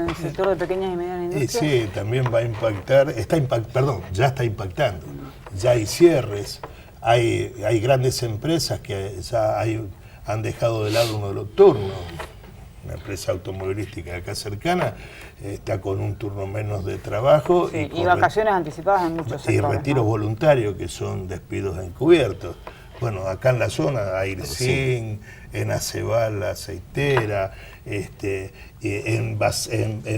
el sector de pequeñas y medianas industrias? Sí, también va a impactar, ya está impactando. Ya hay cierres, hay grandes empresas que ya han dejado de lado uno de los turnos. Una empresa automovilística acá cercana está con un turno menos de trabajo. Sí, y vacaciones anticipadas en muchos sectores. Y retiros voluntarios, que son despidos encubiertos. Bueno, acá en la zona, Airecín, en Aceval, la aceitera, en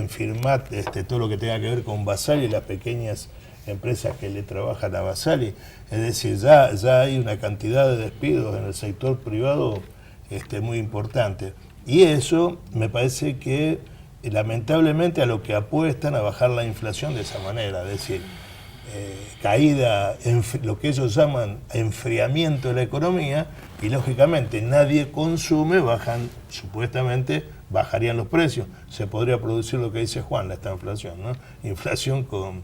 Firmat, todo lo que tenga que ver con Basali, las pequeñas empresas que le trabajan a Basali. Es decir, ya hay una cantidad de despidos en el sector privado muy importante. Y eso me parece que lamentablemente a lo que apuestan a bajar la inflación de esa manera, es decir, caída, lo que ellos llaman enfriamiento de la economía, y lógicamente nadie consume, supuestamente bajarían los precios. Se podría producir lo que dice Juan, esta inflación, ¿no? Inflación con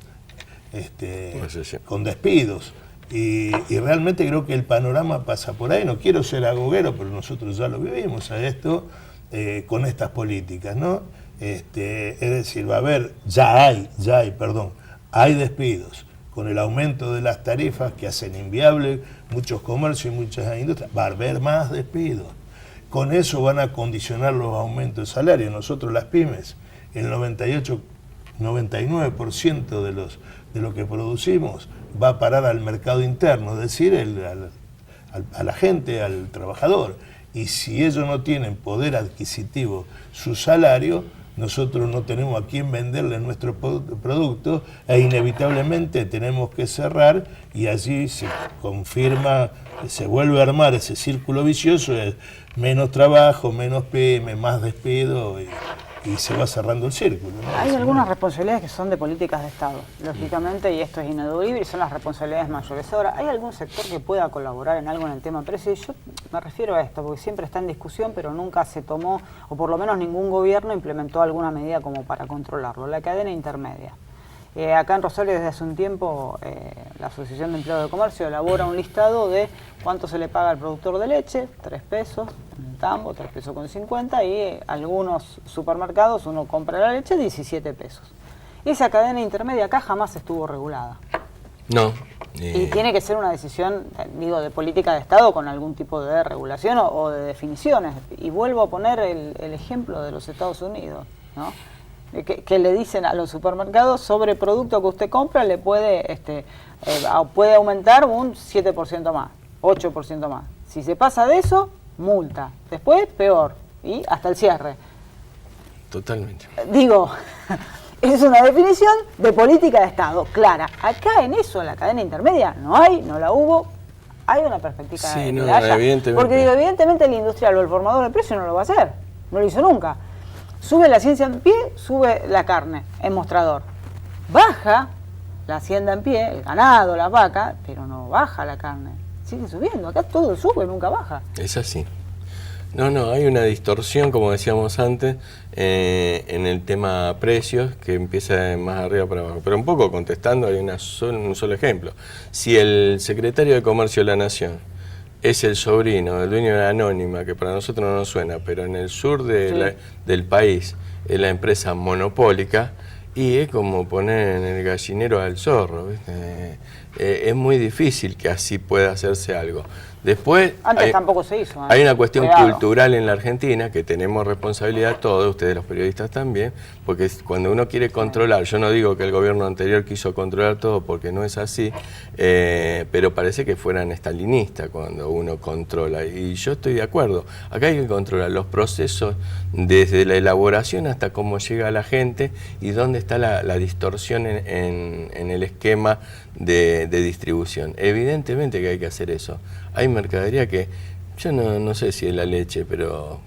despidos. Y realmente creo que el panorama pasa por ahí. No quiero ser agoguero, pero nosotros ya lo vivimos a esto con estas políticas, ¿no? Es decir, va a haber, hay despidos. Con el aumento de las tarifas que hacen inviable muchos comercios y muchas industrias, va a haber más despidos. Con eso van a condicionar los aumentos de salario. Nosotros las pymes, el 99% de lo que producimos va a parar al mercado interno, es decir, a la gente, al trabajador. Y si ellos no tienen poder adquisitivo, su salario, nosotros no tenemos a quién venderle nuestros productos e inevitablemente tenemos que cerrar, y allí se confirma, se vuelve a armar ese círculo vicioso, es menos trabajo, menos pyme, más despido, y se va cerrando el círculo, ¿no? Hay algunas responsabilidades que son de políticas de Estado, lógicamente, y esto es ineludible, y son las responsabilidades mayores. Ahora, ¿hay algún sector que pueda colaborar en algo en el tema precios? Yo me refiero a esto, porque siempre está en discusión, pero nunca se tomó, o por lo menos ningún gobierno implementó alguna medida como para controlarlo. La cadena intermedia. Acá en Rosario desde hace un tiempo la Asociación de Empleados de Comercio elabora un listado de cuánto se le paga al productor de leche, 3 pesos en el tambo, 3 pesos con 50, y algunos supermercados uno compra la leche 17 pesos. Esa cadena intermedia acá jamás estuvo regulada. No. Y tiene que ser una decisión, de política de Estado con algún tipo de regulación o de definiciones. Y vuelvo a poner el ejemplo de los Estados Unidos, ¿no? Que le dicen a los supermercados, sobre producto que usted compra le puede aumentar un 7% más, 8% más. Si se pasa de eso, multa. Después, peor. Y hasta el cierre. Totalmente. Digo, es una definición de política de Estado clara. Acá en eso, en la cadena intermedia, no la hubo. Hay una perspectiva sí, de no, haya. evidentemente. Porque evidentemente el industrial o el formador de precio no lo va a hacer. No lo hizo nunca. Sube la ciencia en pie, sube la carne en mostrador. Baja la hacienda en pie, el ganado, la vaca, pero no baja la carne. Sigue subiendo, acá todo sube, nunca baja. Es así. No, hay una distorsión, como decíamos antes, en el tema precios, que empieza más arriba para abajo. Pero un poco contestando, hay un solo ejemplo. Si el secretario de Comercio de la Nación es el sobrino del dueño de la Anónima, que para nosotros no nos suena, pero en el sur del país es la empresa monopólica, y es como poner en el gallinero al zorro, ¿viste? Es muy difícil que así pueda hacerse algo. Después, antes tampoco se hizo. Hay una cuestión cultural en la Argentina, que tenemos responsabilidad todos, ustedes los periodistas también, porque cuando uno quiere controlar, yo no digo que el gobierno anterior quiso controlar todo, porque no es así, pero parece que fueran estalinistas cuando uno controla, y yo estoy de acuerdo. Acá hay que controlar los procesos desde la elaboración hasta cómo llega a la gente y dónde está la distorsión en el esquema de distribución. Evidentemente que hay que hacer eso. Hay mercadería que, yo no sé si es la leche, pero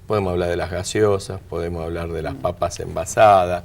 podemos hablar de las gaseosas, podemos hablar de las papas envasadas,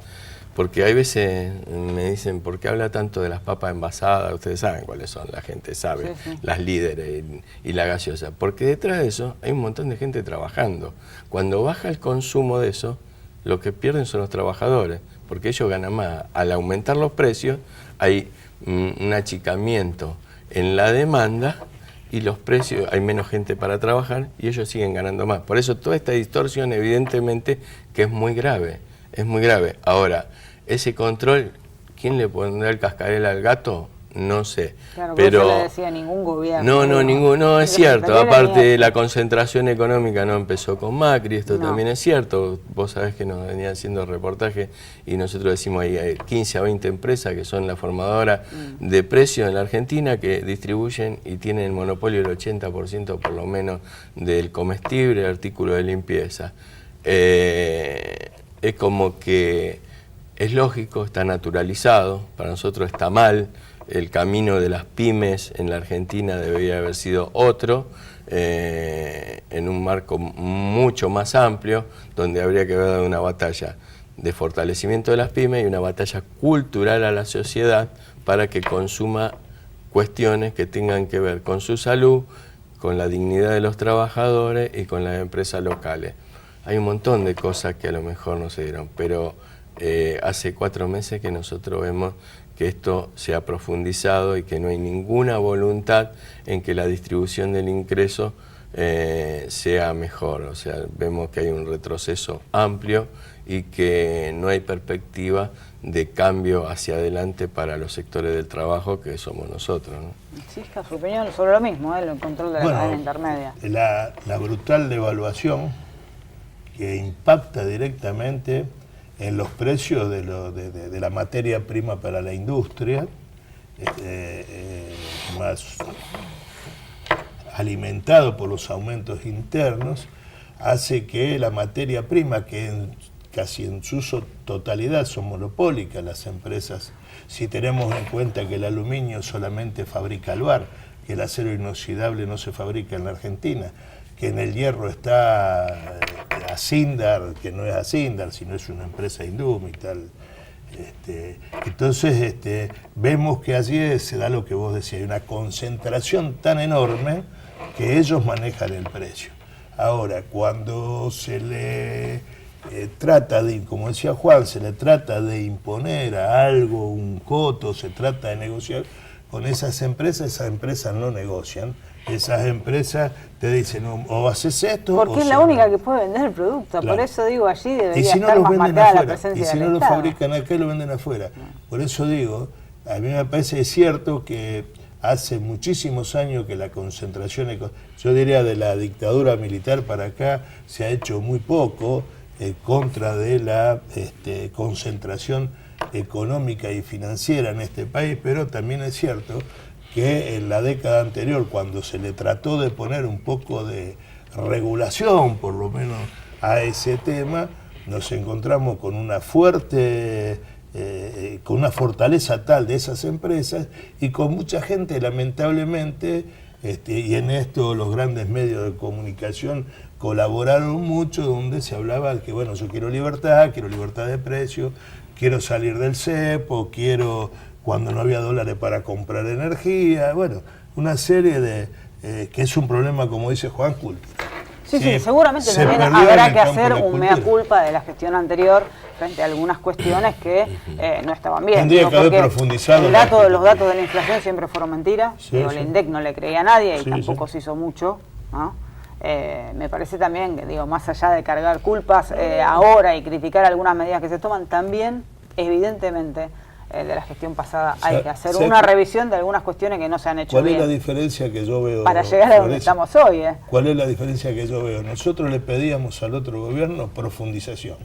porque hay veces me dicen, ¿por qué habla tanto de las papas envasadas? Ustedes saben cuáles son, la gente sabe, sí. Las líderes y la gaseosa, porque detrás de eso hay un montón de gente trabajando. Cuando baja el consumo de eso, lo que pierden son los trabajadores, porque ellos ganan más. Al aumentar los precios, hay un achicamiento en la demanda, y los precios, hay menos gente para trabajar y ellos siguen ganando más. Por eso toda esta distorsión evidentemente que es muy grave. es muy grave. Ahora, ese control, ¿quién le pondrá el cascabel al gato? No sé. Claro, pero no le decía ningún gobierno. No, es cierto. Aparte, la concentración económica no empezó con Macri, esto también es cierto. Vos sabés que nos venían haciendo reportajes y nosotros decimos ahí hay 15 a 20 empresas que son la formadora de precios en la Argentina, que distribuyen y tienen el monopolio del 80% por lo menos del comestible, artículo de limpieza. Es como que es lógico, está naturalizado, para nosotros está mal. El camino de las pymes en la Argentina debería haber sido otro, en un marco mucho más amplio, donde habría que haber dado una batalla de fortalecimiento de las pymes y una batalla cultural a la sociedad para que consuma cuestiones que tengan que ver con su salud, con la dignidad de los trabajadores y con las empresas locales. Hay un montón de cosas que a lo mejor no se dieron, pero hace 4 meses que nosotros vemos que esto se ha profundizado y que no hay ninguna voluntad en que la distribución del ingreso sea mejor. O sea, vemos que hay un retroceso amplio y que no hay perspectiva de cambio hacia adelante para los sectores del trabajo que somos nosotros, ¿no? Exista su opinión sobre lo mismo, el control de la cadena intermedia. La brutal devaluación que impacta directamente en los precios de la materia prima para la industria, más alimentado por los aumentos internos, hace que la materia prima, que casi en su totalidad son monopólicas las empresas, si tenemos en cuenta que el aluminio solamente fabrica Alvar, que el acero inoxidable no se fabrica en la Argentina, que en el hierro está Asindar, que no es Asindar, sino es una empresa Indum y tal. Entonces vemos que allí se da lo que vos decías, hay una concentración tan enorme que ellos manejan el precio. Ahora, cuando se le trata de, como decía Juan, se le trata de imponer a algo un coto, se trata de negociar con esas empresas no negocian. Esas empresas te dicen o haces esto porque es la única que puede vender el producto, claro. Por eso digo, allí debería si no estar lo más venden marcada afuera, la presencia y si del no lo Estado. fabrican acá, lo venden afuera. Por eso digo, a mí me parece cierto que hace muchísimos años que la concentración, yo diría de la dictadura militar para acá, se ha hecho muy poco contra de la concentración económica y financiera en este país, pero también es cierto que en la década anterior, cuando se le trató de poner un poco de regulación, por lo menos a ese tema, nos encontramos con una fuerte, con una fortaleza tal de esas empresas y con mucha gente, lamentablemente, y en esto los grandes medios de comunicación colaboraron mucho, donde se hablaba de que, bueno, yo quiero libertad de precio, quiero salir del cepo, quiero, cuando no había dólares para comprar energía, bueno, una serie de, que es un problema, como dice Juan, cultural. Sí, seguramente también habrá que hacer un mea culpa de la gestión anterior frente a algunas cuestiones que no estaban bien. Tendría que haber profundizado. Los datos de la inflación siempre fueron mentiras. El INDEC no le creía a nadie y tampoco se hizo mucho, ¿no? Me parece también que, más allá de cargar culpas ahora y criticar algunas medidas que se toman, también, evidentemente, de la gestión pasada hay que hacer una revisión de algunas cuestiones que no se han hecho bien. ¿Cuál es la diferencia que yo veo? Para llegar a donde estamos hoy. ¿Cuál es la diferencia que yo veo? Nosotros le pedíamos al otro gobierno profundización.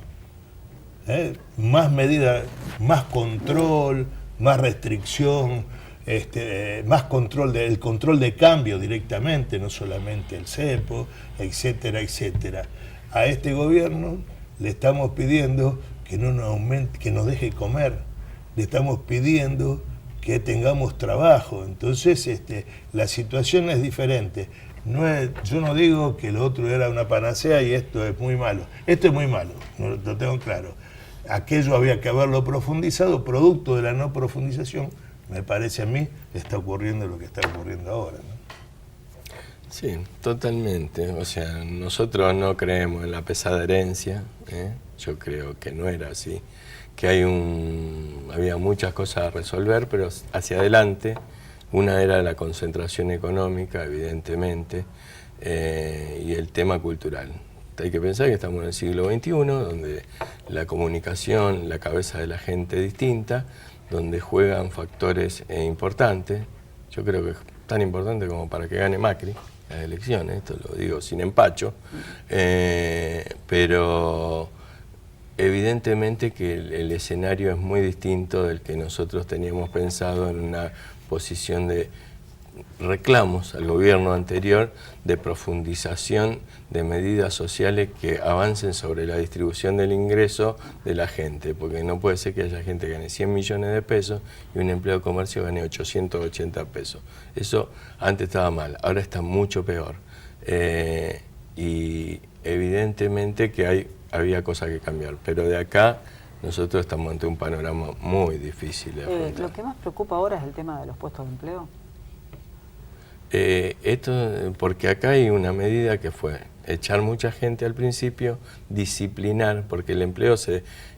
Más medidas, más control, más restricción, más control el control de cambio directamente, no solamente el cepo, etcétera, etcétera. A este gobierno le estamos pidiendo que no nos aumente, que nos deje comer. Le estamos pidiendo que tengamos trabajo. Entonces la situación es diferente. Yo no digo que lo otro era una panacea y esto es muy malo. Esto es muy malo, lo tengo claro. Aquello había que haberlo profundizado, producto de la no profundización, me parece a mí, está ocurriendo lo que está ocurriendo ahora, ¿no? Sí, totalmente. O sea, nosotros no creemos en la pesada herencia, yo creo que no era así, que había muchas cosas a resolver, pero hacia adelante. Una era la concentración económica, evidentemente, y el tema cultural. Hay que pensar que estamos en el siglo XXI, donde la comunicación, la cabeza de la gente es distinta, donde juegan factores importantes. Yo creo que es tan importante como para que gane Macri las elecciones, esto lo digo sin empacho, pero evidentemente que el escenario es muy distinto del que nosotros teníamos pensado en una posición de reclamos al gobierno anterior de profundización de medidas sociales que avancen sobre la distribución del ingreso de la gente, porque no puede ser que haya gente que gane 100 millones de pesos y un empleado de comercio gane 880 pesos. Eso antes estaba mal, ahora está mucho peor. Y evidentemente que había cosas que cambiar, pero de acá nosotros estamos ante un panorama muy difícil de afrontar. Lo que más preocupa ahora es el tema de los puestos de empleo. Esto porque acá hay una medida que fue echar mucha gente al principio, disciplinar, porque el empleo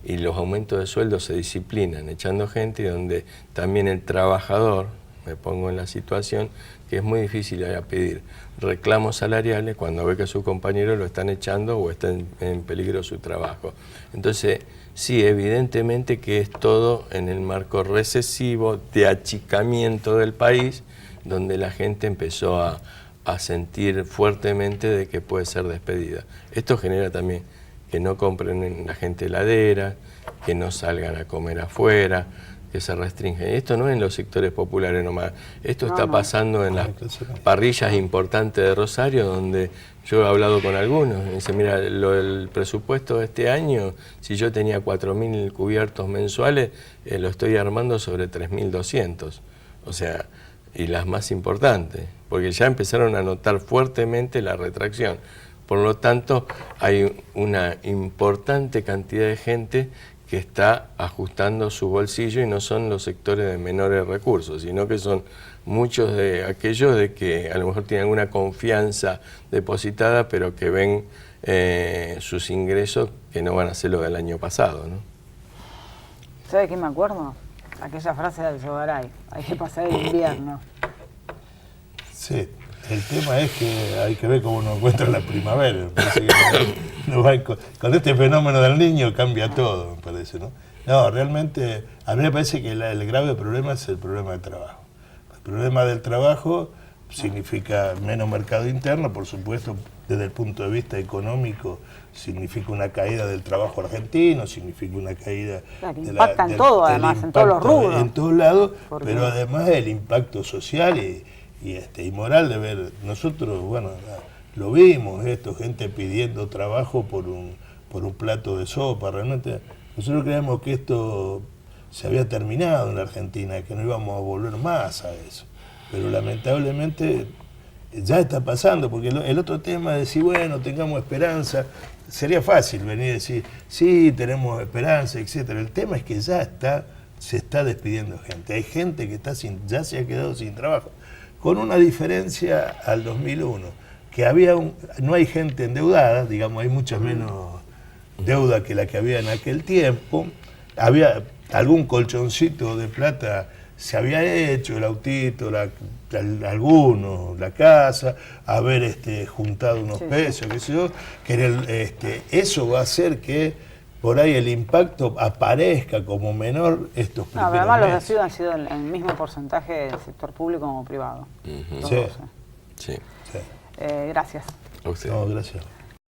y los aumentos de sueldo se disciplinan echando gente, y donde también el trabajador, me pongo en la situación, que es muy difícil ir a pedir reclamos salariales cuando ve que sus compañeros lo están echando o está en peligro su trabajo. Entonces, sí, evidentemente que es todo en el marco recesivo de achicamiento del país, donde la gente empezó a sentir fuertemente de que puede ser despedida. Esto genera también que no compren la gente heladera, que no salgan a comer afuera, que se restringen. Esto no es en los sectores populares nomás, esto está pasando en las parrillas importantes de Rosario, donde yo he hablado con algunos, me dicen, mira, el presupuesto de este año, si yo tenía 4.000 cubiertos mensuales, lo estoy armando sobre 3.200. O sea, y las más importantes, porque ya empezaron a notar fuertemente la retracción. Por lo tanto, hay una importante cantidad de gente que está ajustando su bolsillo, y no son los sectores de menores recursos, sino que son muchos de aquellos de que a lo mejor tienen alguna confianza depositada, pero que ven sus ingresos que no van a ser los del año pasado, ¿no? ¿Sabe qué me acuerdo? Aquella frase del Yogaray, hay que pasar el invierno. Sí, el tema es que hay que ver cómo nos encuentra la primavera. Me parece que con este fenómeno del niño cambia todo, me parece, ¿no? No, realmente, a mí me parece que el grave problema es el problema del trabajo. El problema del trabajo significa menos mercado interno, por supuesto, desde el punto de vista económico, significa una caída del trabajo argentino, significa una caída... Claro, que impacta en todo, además, en todos los rubros. En todos lados, Porque... pero además el impacto social y moral de ver. Nosotros, bueno, lo vimos, gente pidiendo trabajo por un plato de sopa. Realmente, nosotros creemos que esto se había terminado en la Argentina, que no íbamos a volver más a eso. Pero lamentablemente ya está pasando, porque el otro tema de decir, bueno, tengamos esperanza, sería fácil venir y decir, sí, tenemos esperanza, etcétera. El tema es que ya se está despidiendo gente. Hay gente que ya se ha quedado sin trabajo, con una diferencia al 2001, que no hay gente endeudada, digamos, hay mucha menos deuda que la que había en aquel tiempo, había algún colchoncito de plata, se había hecho el autito, la casa, haber juntado unos pesos, qué sé yo, que eso va a hacer que por ahí el impacto aparezca como menor estos primeros pero además meses. los despidos han sido el mismo porcentaje del sector público como privado. Uh-huh. Sí. Sí. Gracias. A usted. No, gracias.